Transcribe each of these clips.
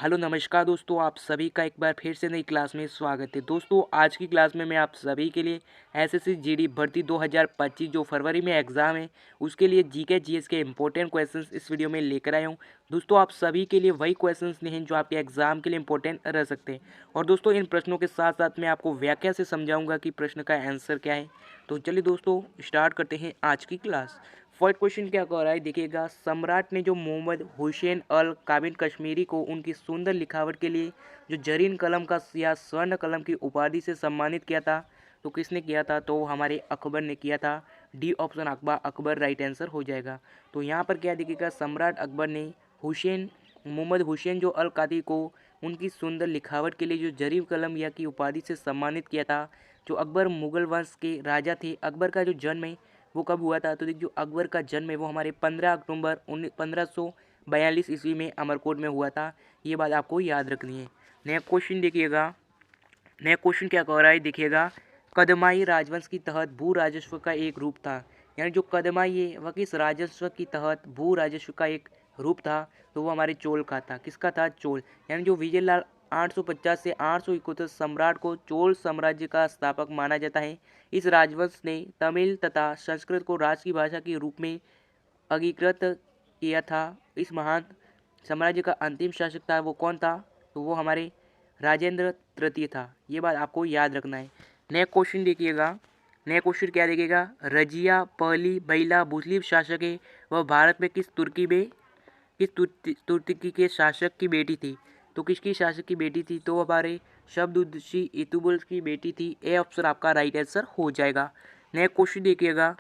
Hello नमस्कार दोस्तों, आप सभी का एक बार फिर से नई क्लास में स्वागत है। दोस्तों आज की क्लास में मैं आप सभी के लिए एसएससी जीडी भर्ती 2025 जो फरवरी में एग्ज़ाम है उसके लिए जीके जीएस के इंपॉर्टेंट क्वेश्चंस इस वीडियो में लेकर आया हूं। दोस्तों आप सभी के लिए वही क्वेश्चंस नहीं हैं जो आपके एग्ज़ाम के लिए इंपॉर्टेंट रह सकते हैं। और दोस्तों इन प्रश्नों के साथ साथ मैं आपको व्याख्या से समझाऊँगा कि प्रश्न का आंसर क्या है। तो चलिए दोस्तों स्टार्ट करते हैं आज की क्लास। फर्स्ट क्वेश्चन क्या कह रहा है, देखिएगा। सम्राट ने जो मोहम्मद हुसैन अल काबिल कश्मीरी को उनकी सुंदर लिखावट के लिए जो जरीन कलम का या स्वर्ण कलम की उपाधि से सम्मानित किया था, तो किसने किया था? तो हमारे अकबर ने किया था। D option Akbar right answer हो जाएगा। तो यहाँ पर क्या देखिएगा, सम्राट अकबर ने हुसैन मोहम्मद हुसैन जो अल कादी को उनकी सुंदर लिखावट के लिए जो जरीब कलम या की उपाधि से सम्मानित किया था। जो अकबर मुगल वंश के राजा थे, अकबर का जो जन्म है वो कब हुआ था? तो देखिए जो अकबर का जन्म है वो हमारे 15 अक्टूबर 1542 ईस्वी में अमरकोट में हुआ था। ये बात आपको याद रखनी है। नेक्स्ट क्वेश्चन देखिएगा। नेक्स्ट क्वेश्चन क्या कह रहा है, देखिएगा। कदमाई राजवंश की तहत भू राजस्व का एक रूप था। यानी जो कदमाई है वह किस राजस्व की तहत भू राजस्व का एक रूप था? तो वो हमारे चोल का था। किसका था? चोल। यानी जो विजयलाल 850 से 871 सम्राट को चोल साम्राज्य का स्थापक माना जाता है। इस राजवंश ने तमिल तथा संस्कृत को राष्ट्र की भाषा के रूप में अंगीकृत किया था। इस महान साम्राज्य का अंतिम शासक था वो कौन था? तो वो हमारे राजेंद्र तृतीय था। ये बात आपको याद रखना है। नेक्स्ट क्वेश्चन देखिएगा। नेक्स्ट क्वेश्चन क्या देखिएगा। रजिया पहली महिला मुस्लिम शासक है। वह भारत में किस तुर्की के शासक की बेटी थी? तो किसकी शासक की बेटी थी? तो हमारे शब्दुद्दीन इतुबुल की बेटी थी। ए ऑप्शन आपका राइट आंसर हो जाएगा। नेक्स्ट क्वेश्चन देखिएगा।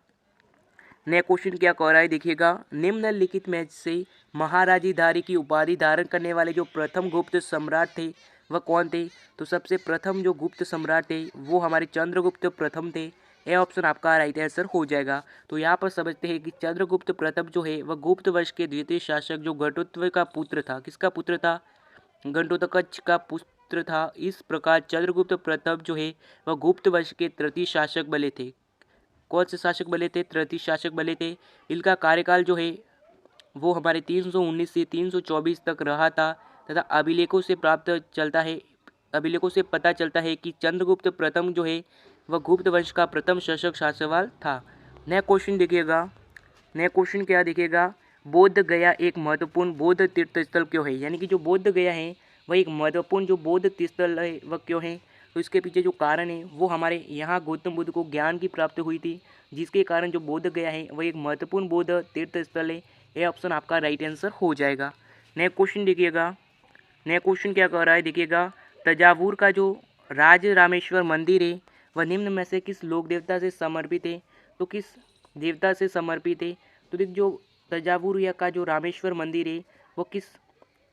नेक्स्ट क्वेश्चन क्या कह रहा है, देखिएगा। निम्नलिखित में से महाराजीधारी की उपाधि धारण करने वाले जो प्रथम गुप्त सम्राट थे वह कौन थे? तो सबसे प्रथम जो गुप्त सम्राट थे वो हमारे चंद्रगुप्त प्रथम थे। ए ऑप्शन आपका राइट आंसर हो जाएगा। तो यहाँ पर समझते हैं कि चंद्रगुप्त प्रथम जो है वह गुप्त वंश के द्वितीय शासक जो घटोत्कच का पुत्र था। किसका पुत्र था? घटोत्कच का पुत्र था। इस प्रकार चंद्रगुप्त प्रथम जो है वह गुप्त वंश के तृतीय शासक बने थे। कौन से शासक बने थे? तृतीय शासक बने थे। इनका कार्यकाल जो है वो हमारे 319 से 324 तक रहा था तथा अभिलेखों से पता चलता है कि चंद्रगुप्त प्रथम जो है वह गुप्त वंश का प्रथम शासक था। नया क्वेश्चन देखिएगा। नया क्वेश्चन क्या देखिएगा। बोध गया एक महत्वपूर्ण बौद्ध तीर्थ स्थल क्यों है? यानी कि जो बोध गया है वह एक महत्वपूर्ण जो बौद्ध तीर्थ स्थल है वह क्यों है? तो इसके पीछे जो कारण है वो हमारे यहाँ गौतम बुद्ध को ज्ञान की प्राप्ति हुई थी, जिसके कारण जो बोध गया है वह एक महत्वपूर्ण बौद्ध तीर्थ स्थल है। ये ऑप्शन आपका राइट आंसर हो जाएगा। नेक्स्ट क्वेश्चन देखिएगा। नेक्स्ट क्वेश्चन क्या कह रहा है, देखिएगा। तंजावुर का जो राज रामेश्वर मंदिर है वह निम्न में से किस लोक देवता से समर्पित है? तो किस देवता से समर्पित है? तो देख जो तंजावुर या का जो रामेश्वर मंदिर है वो किस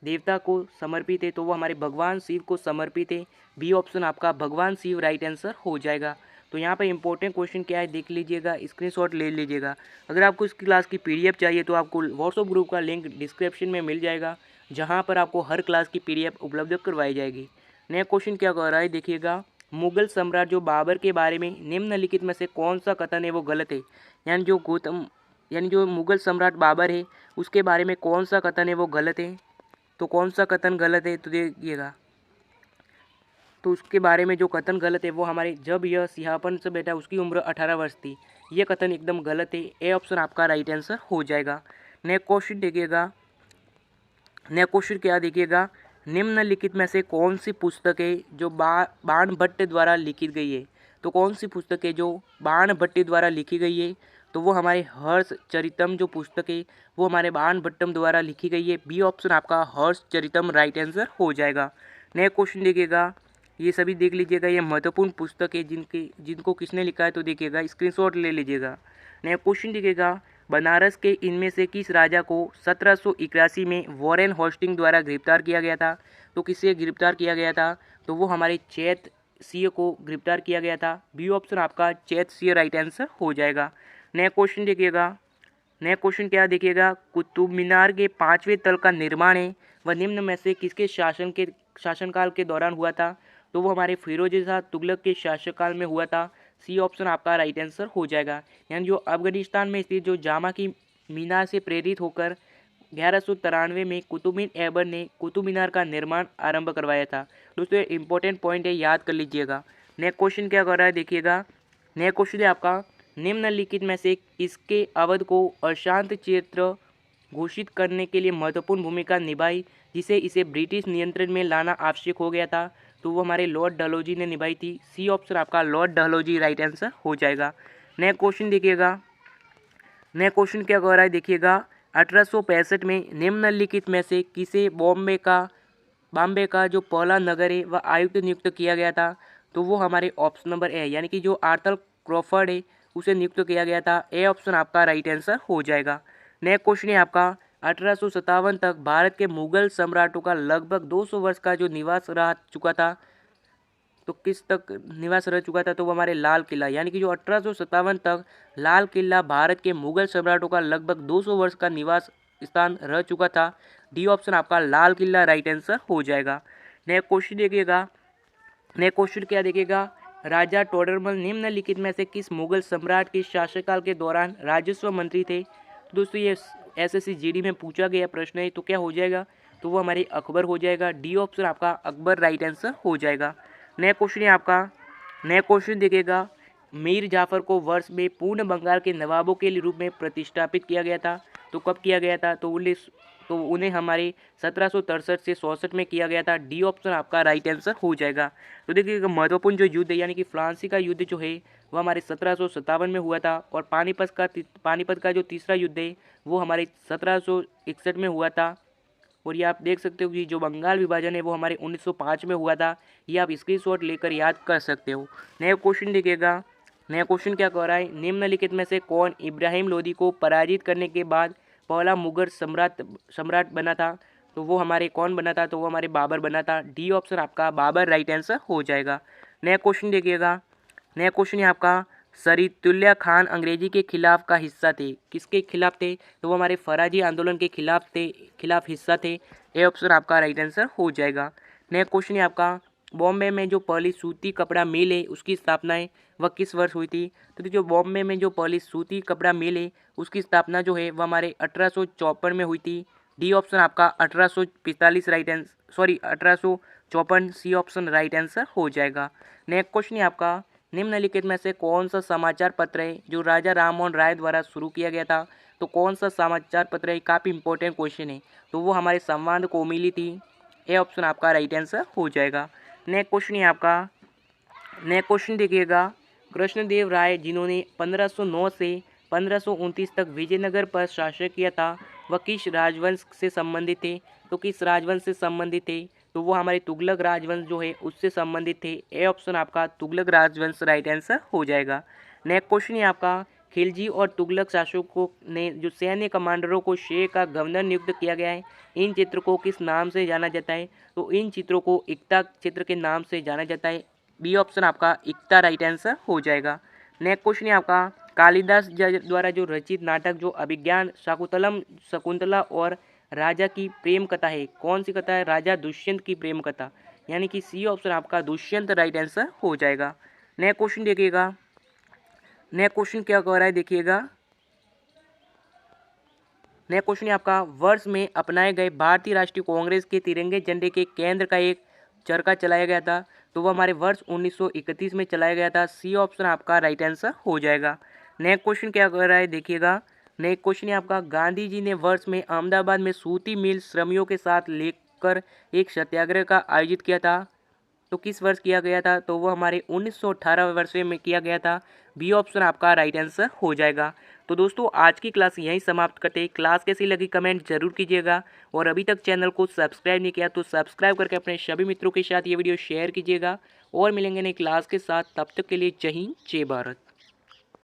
देवता को समर्पित है? तो वो हमारे भगवान शिव को समर्पित है। बी ऑप्शन आपका भगवान शिव राइट आंसर हो जाएगा। तो यहाँ पर इंपॉर्टेंट क्वेश्चन क्या है देख लीजिएगा, स्क्रीनशॉट ले लीजिएगा। अगर आपको इस क्लास की पीडीएफ चाहिए तो आपको व्हाट्सएप ग्रुप का लिंक डिस्क्रिप्शन में मिल जाएगा, जहाँ पर आपको हर क्लास की पीडीएफ उपलब्ध करवाई जाएगी। नेक्स्ट क्वेश्चन क्या कह रहा है, देखिएगा। मुगल सम्राट जो बाबर के बारे में निम्नलिखित में से कौन सा कथन है वो गलत है? यानी जो मुगल सम्राट बाबर है उसके बारे में कौन सा कथन है वो गलत है? तो कौन सा कथन गलत है? तो देखिएगा। तो उसके बारे में जो कथन गलत है वो हमारे जब यह सिंहासन से बैठा उसकी उम्र 18 वर्ष थी। ये कथन एकदम गलत है। ए ऑप्शन आपका राइट आंसर हो जाएगा। नेक्स्ट क्वेश्चन देखिएगा। नेक्स्ट क्वेश्चन क्या देखिएगा। निम्नलिखित में से कौन सी पुस्तक है जो बाणभट्ट द्वारा लिखी गई है? तो कौन सी पुस्तक है जो बाणभट्ट द्वारा लिखी गई है? तो वो हमारे हर्ष चरितम जो पुस्तक है वो हमारे बाणभट्टम द्वारा लिखी गई है। बी ऑप्शन आपका हर्ष चरितम राइट आंसर हो जाएगा। नेक्स्ट क्वेश्चन देखिएगा। ये सभी देख लीजिएगा, ये महत्वपूर्ण पुस्तक है जिनको किसने लिखा है तो देखिएगा, स्क्रीनशॉट ले लीजिएगा। नेक्स्ट क्वेश्चन देखिएगा। बनारस के इनमें से किस राजा को 1781 में वॉरेन होस्टिंग द्वारा गिरफ्तार किया गया था? तो किससे गिरफ्तार किया गया था? तो वो हमारे चैत सिंह को गिरफ्तार किया गया था। बी ऑप्शन आपका चैत सिंह राइट आंसर हो जाएगा। नेक्स्ट क्वेश्चन देखिएगा। नेक्स्ट क्वेश्चन क्या देखिएगा। कुतुब मीनार के 5वें तल का निर्माण है वह निम्न में से किसके शासनकाल के दौरान हुआ था? तो वो हमारे फिरोज शाह तुगलक के शासनकाल में हुआ था। सी ऑप्शन आपका राइट आंसर हो जाएगा। यानी जो अफगानिस्तान में स्थित जो जामा की मीनार से प्रेरित होकर 1193 में कुतुबुद्दीन ऐबक ने कुतुब मीनार का निर्माण आरंभ करवाया था। दोस्तों इंपॉर्टेंट पॉइंट है, याद कर लीजिएगा। नेक्स्ट क्वेश्चन क्या कर रहा है देखिएगा। नेक्स्ट क्वेश्चन है आपका, निम्नलिखित में से किसके अवध को अशांत क्षेत्र घोषित करने के लिए महत्वपूर्ण भूमिका निभाई, जिसे इसे ब्रिटिश नियंत्रण में लाना आवश्यक हो गया था? तो वो हमारे लॉर्ड डलहौजी ने निभाई थी। सी ऑप्शन आपका लॉर्ड डलहौजी राइट आंसर हो जाएगा। नेक्स्ट क्वेश्चन देखिएगा। नेक्स्ट क्वेश्चन क्या कह रहा है देखिएगा। 1865 में निम्नलिखित में से किसे बॉम्बे का जो पहला नगर है वह आयुक्त नियुक्त किया गया था? तो वो हमारे ऑप्शन नंबर ए यानी कि जो आर्थर क्रॉफर्ड है उसे नियुक्त किया गया था। ए ऑप्शन आपका राइट आंसर हो जाएगा। नेक्स्ट क्वेश्चन है आपका, 1857 तक भारत के मुगल सम्राटों का लगभग 200 वर्ष का जो निवास रह चुका था, तो किस तक निवास रह चुका था? तो वो हमारे लाल किला, यानी कि जो 1857 तक लाल किला भारत के मुगल सम्राटों का लगभग 200 वर्ष का निवास स्थान रह चुका था। डी ऑप्शन आपका लाल किला राइट आंसर हो जाएगा। नेक्स्ट क्वेश्चन देखिएगा। नेक्स्ट क्वेश्चन क्या देखिएगा, राजा टोडरमल निम्नलिखित में से किस मुगल सम्राट के शासनकाल के दौरान राजस्व मंत्री थे? तो दोस्तों ये एसएससी जीडी में पूछा गया प्रश्न है, तो क्या हो जाएगा? तो वो हमारे अकबर हो जाएगा। डी ऑप्शन आपका अकबर राइट आंसर हो जाएगा। नेक्स्ट क्वेश्चन है आपका। नेक्स्ट क्वेश्चन देखिएगा, मीर जाफर को वर्ष में पूर्ण बंगाल के नवाबों के रूप में प्रतिष्ठापित किया गया था। तो कब किया गया था? तो उन्हें हमारे 1763 से 64 में किया गया था। डी ऑप्शन आपका राइट आंसर हो जाएगा। तो देखिए महत्वपूर्ण जो युद्ध है यानी कि फ्रांसी का युद्ध जो है वह हमारे 1757 में हुआ था, और पानीपत का जो तीसरा युद्ध है वो हमारे 1761 में हुआ था। और ये आप देख सकते हो कि जो बंगाल विभाजन है वो हमारे 1905 में हुआ था। ये आप स्क्रीनशॉट लेकर याद कर सकते हो। नया क्वेश्चन देखिएगा। नया क्वेश्चन क्या कह रहा है, निम्नलिखित में से कौन इब्राहिम लोदी को पराजित करने के बाद पहला मुगल सम्राट बना था? तो वो हमारे कौन बना था? तो वो हमारे बाबर बना था। डी ऑप्शन आपका बाबर राइट आंसर हो जाएगा। नया क्वेश्चन देखिएगा। नया क्वेश्चन है आपका, सरीतुल्ला खान अंग्रेजी के खिलाफ का हिस्सा थे। किसके खिलाफ थे? तो वो हमारे फराजी आंदोलन के खिलाफ हिस्सा थे। ए ऑप्शन आपका राइट आंसर हो जाएगा। नेक्स्ट क्वेश्चन है आपका, बॉम्बे में जो पहली सूती कपड़ा मिल है उसकी स्थापना है वह किस वर्ष हुई थी? तो जो बॉम्बे में जो पहली सूती कपड़ा मिल है उसकी स्थापना जो है वह हमारे 1854 में हुई थी। डी ऑप्शन आपका 1845 right answer 1854 C option right answer हो जाएगा। नेक्स्ट क्वेश्चन है आपका, निम्नलिखित में से कौन सा समाचार पत्र है जो राजा राममोहन राय द्वारा शुरू किया गया था? तो कौन सा समाचार पत्र है? काफ़ी इंपॉर्टेंट क्वेश्चन है। तो वो हमारे संवाद कौमुदी थी। ए ऑप्शन आपका राइट आंसर हो जाएगा। नेक्स्ट क्वेश्चन है आपका। नेक्स्ट क्वेश्चन देखिएगा, कृष्णदेव राय जिन्होंने 1509 से 1529 तक विजयनगर पर शासन किया था वह किस राजवंश से संबंधित थे? तो किस राजवंश से संबंधित थे? तो वो हमारे तुगलक राजवंश जो है उससे संबंधित थे। ए ऑप्शन आपका तुगलक राजवंश राइट आंसर हो जाएगा। नेक्स्ट क्वेश्चन है आपका, खिलजी और तुगलक शासकों ने जो सैन्य कमांडरों को शेर का गवर्नर नियुक्त किया गया है, इन चित्रों को किस नाम से जाना जाता है? तो इन चित्रों को इक्ता चित्र के नाम से जाना जाता है। बी ऑप्शन आपका इक्ता राइट आंसर हो जाएगा। नेक्स्ट क्वेश्चन है आपका, कालिदास द्वारा जो रचित नाटक जो अभिज्ञान शकुंतला और राजा की प्रेम कथा है, कौन सी कथा है? राजा दुष्यंत की प्रेम कथा, यानी कि सी ऑप्शन आपका दुष्यंत राइट आंसर हो जाएगा। नेक्स्ट क्वेश्चन देखिएगा। नेक्स्ट क्वेश्चन क्या कह रहा है देखिएगा। नेक्स्ट क्वेश्चन है आपका, वर्ष में अपनाए गए भारतीय राष्ट्रीय कांग्रेस के तिरंगे झंडे के केंद्र का एक चरखा चलाया गया था। तो वो हमारे वर्ष 1931 में चलाया गया था। सी ऑप्शन आपका राइट आंसर हो जाएगा। नेक्स्ट क्वेश्चन क्या कह रहा है देखिएगा। नेक्स्ट क्वेश्चन है आपका, गांधी जी ने वर्ष में अहमदाबाद में सूती मिल श्रमिकों के साथ लेकर एक सत्याग्रह का आयोजित किया था। तो किस वर्ष किया गया था? तो वो हमारे 1918 वर्ष में किया गया था। बी ऑप्शन आपका राइट आंसर हो जाएगा। तो दोस्तों आज की क्लास यहीं समाप्त करते हैं। क्लास कैसी लगी कमेंट जरूर कीजिएगा, और अभी तक चैनल को सब्सक्राइब नहीं किया तो सब्सक्राइब करके अपने सभी मित्रों के साथ ये वीडियो शेयर कीजिएगा। और मिलेंगे नई क्लास के साथ, तब तक के लिए जय हिंद जय भारत।